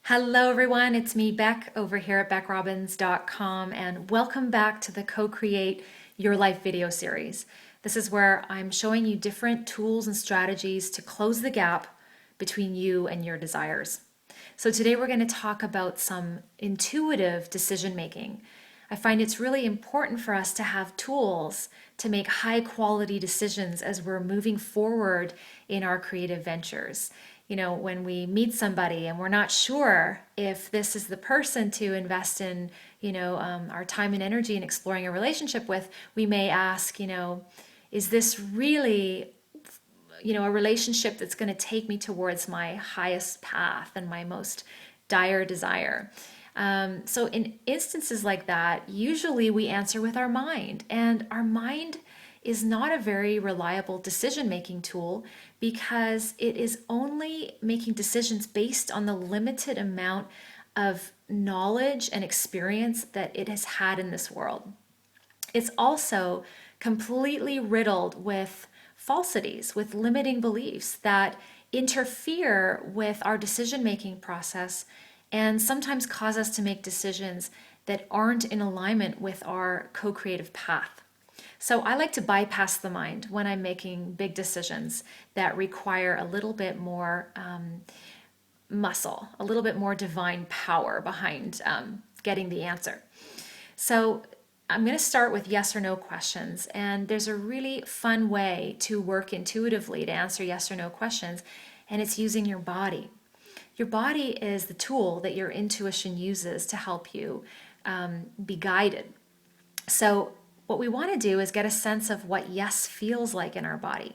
Hello everyone, it's me Beck over here at beckrobbins.com and welcome back to the Co-Create Your Life video series. This is where I'm showing you different tools and strategies to close the gap between you and your desires. So today we're going to talk about some intuitive decision making. I find it's really important for us to have tools to make high quality decisions as we're moving forward in our creative ventures. You know, when we meet somebody and we're not sure if this is the person to invest in, our time and energy in exploring a relationship with, we may ask, is this really, a relationship that's going to take me towards my highest path and my most dire desire? So in instances like that, usually we answer with our mind, and our mind is not a very reliable decision-making tool because it is only making decisions based on the limited amount of knowledge and experience that it has had in this world. It's also completely riddled with falsities, with limiting beliefs that interfere with our decision-making process and sometimes cause us to make decisions that aren't in alignment with our co-creative path. So I like to bypass the mind when I'm making big decisions that require a little bit more muscle, a little bit more divine power behind getting the answer. So I'm going to start with yes or no questions, and there's a really fun way to work intuitively to answer yes or no questions, and it's using your body. Your body is the tool that your intuition uses to help you be guided. So what we want to do is get a sense of what yes feels like in our body.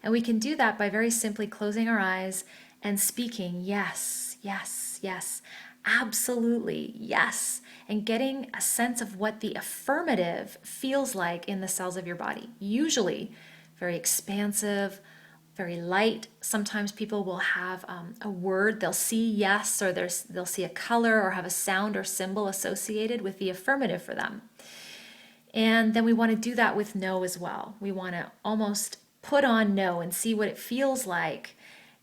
And we can do that by very simply closing our eyes and speaking yes, yes, yes, absolutely, yes, and getting a sense of what the affirmative feels like in the cells of your body. Usually very expansive, very light. Sometimes people will have a word, they'll see yes, or they'll see a color or have a sound or symbol associated with the affirmative for them. And then we want to do that with no as well. We want to almost put on no and see what it feels like.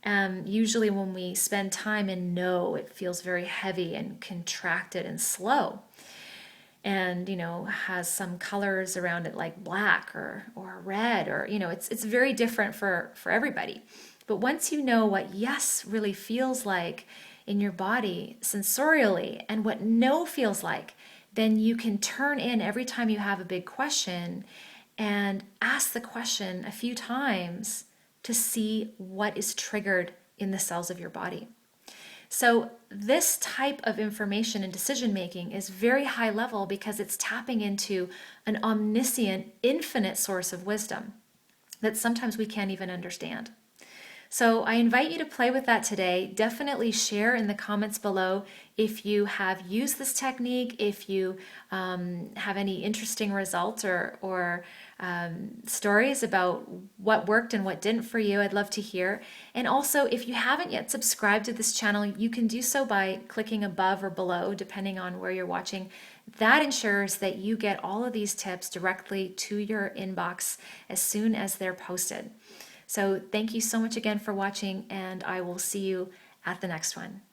Usually when we spend time in no, it feels very heavy and contracted and slow. And, has some colors around it like black or red, or, it's very different for everybody. But once you know what yes really feels like in your body sensorially and what no feels like, then you can turn in every time you have a big question and ask the question a few times to see what is triggered in the cells of your body. So this type of information and decision making is very high level because it's tapping into an omniscient, infinite source of wisdom that sometimes we can't even understand. So I invite you to play with that today. Definitely share in the comments below if you have used this technique, if you have any interesting results or stories about what worked and what didn't for you. I'd love to hear. And also, if you haven't yet subscribed to this channel, you can do so by clicking above or below, depending on where you're watching. That ensures that you get all of these tips directly to your inbox as soon as they're posted. So thank you so much again for watching, and I will see you at the next one.